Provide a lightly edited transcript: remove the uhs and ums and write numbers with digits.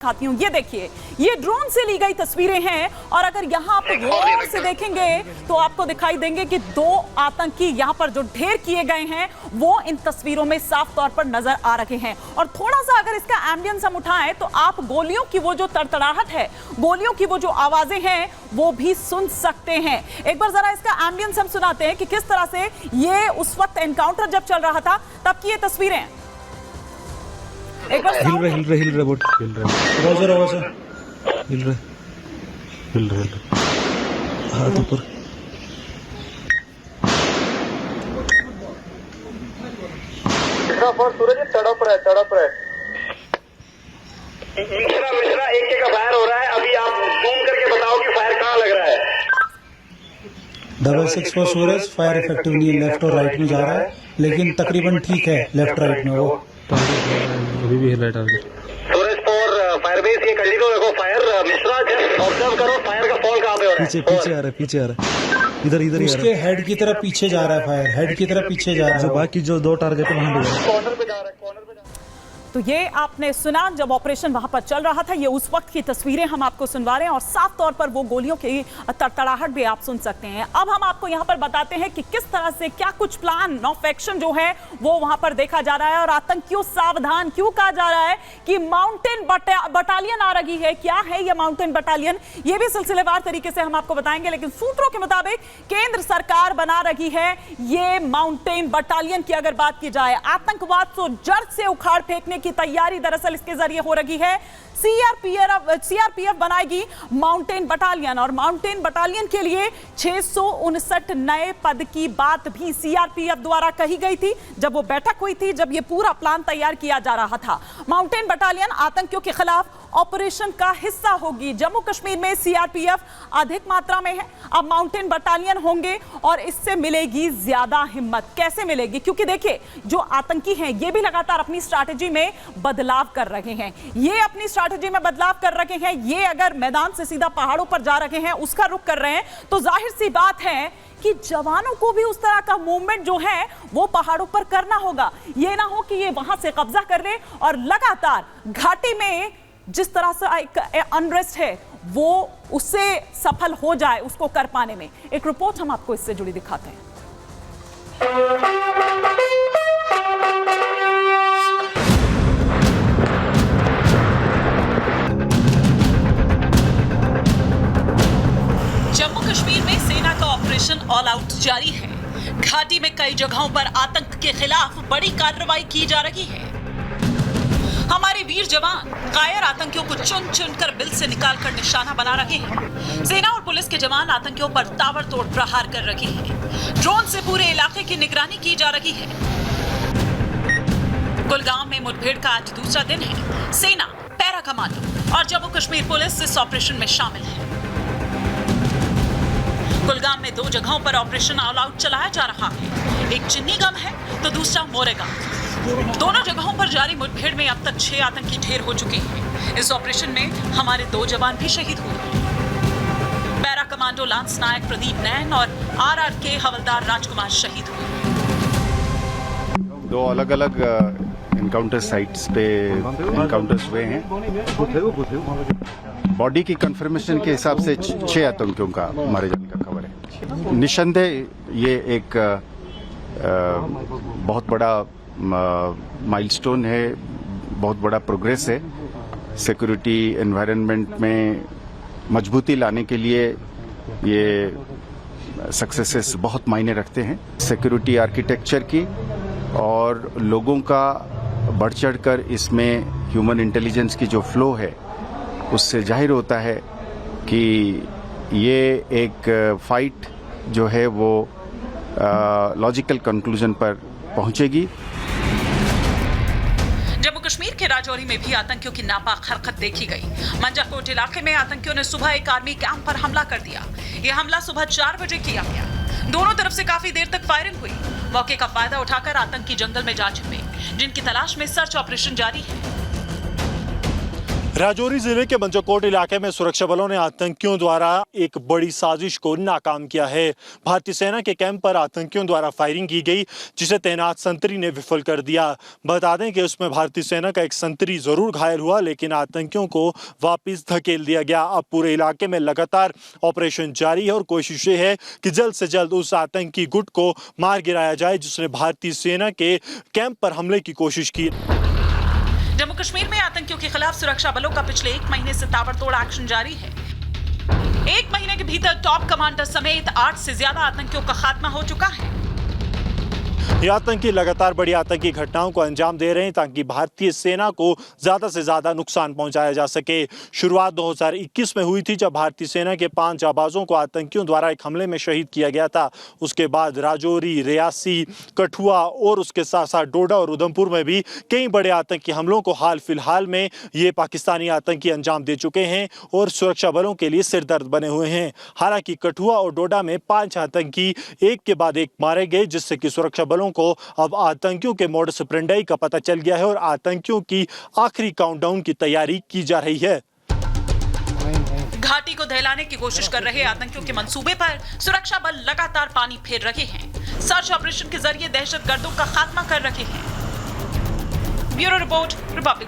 दिखाती हूं। ये देखिए, ये ड्रोन से ली गई तस्वीरें हैं और अगर यहां आप गौर से देखेंगे तो आपको दिखाई देंगे कि दो आतंकी यहां पर जो ढेर किए गए हैं वो इन तस्वीरों में साफ तौर पर नजर आ रहे हैं। और थोड़ा सा अगर इसका एम्बियंस हम उठाएं तो आप गोलियों की वो जो तड़तड़ाहट है, गोलियों की वो जो आवाजें हैं वो भी सुन सकते हैं। एक बार जरा इसका एम्बियंस हम सुनाते हैं कि किस तरह से ये उस वक्त एनकाउंटर जब चल रहा था तब की ये तस्वीरें। एक बार हिल रहे बोट हिल रहे हाथ ऊपर। सूरज तड़प रहा है। मिश्रा एक का फायर हो रहा है। अभी आप जूम करके बताओ कि फायर कहाँ लग रहा है। 664 for Suraj, fire effectively left और राइट में जा रहा है, लेकिन तकरीबन ठीक है लेफ्ट राइट में। वो अभी भी हिल रहा है। सूरज फॉर फायरबेस, ये कंटिन्यू रखो फायर। मिश्रा जस्ट ऑब्जर्व करो फायर का फॉल कहाँ पे हो रहा है। पीछे आ रहा है इधर उसके हेड की तरफ पीछे जा रहा है फायर, हेड की तरफ पीछे जा रहा है। बाकी जो दो टारगेट है वहां पे कॉर्नर पे जा रहा है। तो ये आपने सुना जब ऑपरेशन वहां पर चल रहा था, ये उस वक्त की तस्वीरें हम आपको सुनवा रहे हैं और साफ तौर पर वो गोलियों की तड़तड़ाहट भी आप सुन सकते हैं। अब हम आपको यहां पर बताते हैं कि किस तरह से क्या कुछ प्लान ऑफ एक्शन जो है वो वहां पर देखा जा रहा है। और आतंकियों सावधान क्यों कहा जा रहा है कि माउंटेन बटालियन आ रही है। क्या है ये माउंटेन बटालियन, ये भी सिलसिलेवार तरीके से हम आपको बताएंगे, लेकिन सूत्रों के मुताबिक केंद्र सरकार बना रही है ये माउंटेन बटालियन की। अगर बात की जाए आतंकवाद को जड़ से उखाड़ फेंकने की तैयारी दरअसल इसके जरिए हो रही है। सीआरपीएफ बनाएगी माउंटेन बटालियन और माउंटेन बटालियन के लिए 659 नए पद की बात भी सीआरपीएफ द्वारा कही गई थी जब वो बैठक हुई थी, जब ये पूरा प्लान तैयार किया जा रहा था। माउंटेन बटालियन आतंकियों के खिलाफ ऑपरेशन का हिस्सा होगी। जम्मू कश्मीर में सीआरपीएफ अधिक मात्रा में है, अब माउंटेन बटालियन होंगे और इससे मिलेगी ज्यादा हिम्मत। कैसे मिलेगी? क्योंकि देखिए जो आतंकी हैं ये भी लगातार अपनी स्ट्रैटेजी में बदलाव कर रहे हैं। ये अपनी स्ट्रैटेजी में बदलाव कर रहे हैं। ये अगर मैदान से सीधा पहाड़ों पर जा रहे हैं, उसका रुख कर रहे हैं, तो जाहिर सी बात है कि जवानों को भी उस तरह का मूवमेंट जो है वो पहाड़ों पर करना होगा। ये ना हो कि ये वहां से कब्जा कर ले और लगातार घाटी में जिस तरह से एक अनरेस्ट है वो उससे सफल हो जाए, उसको कर पाने में। एक रिपोर्ट हम आपको इससे जुड़ी दिखाते हैं। जम्मू कश्मीर में सेना का ऑपरेशन ऑल आउट जारी है। घाटी में कई जगहों पर आतंक के खिलाफ बड़ी कार्रवाई की जा रही है। हमारे वीर जवान कायर आतंकियों को चुन चुन कर बिल से निकालकर निशाना बना रहे हैं। सेना और पुलिस के जवान आतंकियों पर ताबड़तोड़ प्रहार कर रहे हैं। ड्रोन से पूरे इलाके की निगरानी की जा रही है। कुलगाम में मुठभेड़ का आज दूसरा दिन है। सेना, पैरा कमांडो और जम्मू कश्मीर पुलिस इस ऑपरेशन में शामिल है। कुलगाम में 2 जगहों पर ऑपरेशन ऑल आउट चलाया जा रहा है। एक चिन्नीगम है तो दूसरा मोरेगांव। दोनों जगहों पर जारी मुठभेड़ में अब तक 6 आतंकी ढेर हो चुके हैं। इस ऑपरेशन में हमारे 2 जवान भी शहीद हुए। पैरा कमांडो लांस नायक प्रदीप नैन और आरआरके हवलदार राजकुमार शहीद हुए। 2 अलग-अलग एनकाउंटर साइट्स पे एनकाउंटर्स हुए हैं। बॉडी की कंफर्मेशन के हिसाब से 6 आतंकियों का मारे जाने का खबर है। निस्संदेह ये एक बहुत बड़ा माइलस्टोन है, बहुत बड़ा प्रोग्रेस है। सिक्योरिटी एनवायरनमेंट में मजबूती लाने के लिए ये सक्सेसेस बहुत मायने रखते हैं। सिक्योरिटी आर्किटेक्चर की और लोगों का बढ़ चढ़कर इसमें ह्यूमन इंटेलिजेंस की जो फ्लो है उससे जाहिर होता है कि ये एक फाइट जो है वो लॉजिकल कंक्लूजन पर पहुंचेगी। जम्मू कश्मीर के राजौरी में भी आतंकियों की नापाक हरकत देखी गई। मंजाकोट इलाके में आतंकियों ने सुबह एक आर्मी कैंप पर हमला कर दिया। यह हमला सुबह 4 बजे किया गया। दोनों तरफ से काफी देर तक फायरिंग हुई। मौके का फायदा उठाकर आतंकी जंगल में जा छिपे, जिनकी तलाश में सर्च ऑपरेशन जारी है। राजौरी जिले के मंजोकोट इलाके में सुरक्षा बलों ने आतंकियों द्वारा एक बड़ी साजिश को नाकाम किया है। भारतीय सेना के कैंप पर आतंकियों द्वारा फायरिंग की गई, जिसे तैनात संतरी ने विफल कर दिया। बता दें कि उसमें भारतीय सेना का एक संतरी जरूर घायल हुआ, लेकिन आतंकियों को वापस धकेल दिया गया। अब पूरे इलाके में लगातार ऑपरेशन जारी है और कोशिश ये है कि जल्द से जल्द उस आतंकी गुट को मार गिराया जाए जिसने भारतीय सेना के कैंप पर हमले की कोशिश की। जम्मू कश्मीर में आतंकियों के खिलाफ सुरक्षा बलों का पिछले 1 महीने से ताबड़तोड़ एक्शन जारी है। 1 महीने के भीतर टॉप कमांडर समेत 8 से ज्यादा आतंकियों का खात्मा हो चुका है। ये आतंकी लगातार बड़ी आतंकी घटनाओं को अंजाम दे रहे हैं ताकि भारतीय सेना को ज्यादा से ज्यादा नुकसान पहुंचाया जा सके। शुरुआत 2021 में हुई थी जब भारतीय सेना के 5 जाबाजों को आतंकियों द्वारा एक हमले में शहीद किया गया था। उसके बाद राजौरी, रियासी, कठुआ और उसके साथ साथ डोडा और उधमपुर में भी कई बड़े आतंकी हमलों को हाल फिलहाल में ये पाकिस्तानी आतंकी अंजाम दे चुके हैं और सुरक्षा बलों के लिए सिरदर्द बने हुए हैं। हालांकि कठुआ और डोडा में 5 आतंकी एक के बाद एक मारे गए, जिससे कि सुरक्षा बलों को अब आतंकियों के मोडस ऑपरेंडी का पता चल गया है और आतंकियों की आखिरी काउंटडाउन की तैयारी की जा रही है। घाटी को दहलाने की कोशिश कर रहे आतंकियों के मंसूबे पर सुरक्षा बल लगातार पानी फेर रहे हैं। सर्च ऑपरेशन के जरिए दहशतगर्दों का खात्मा कर रहे हैं। Bureau report, Republic.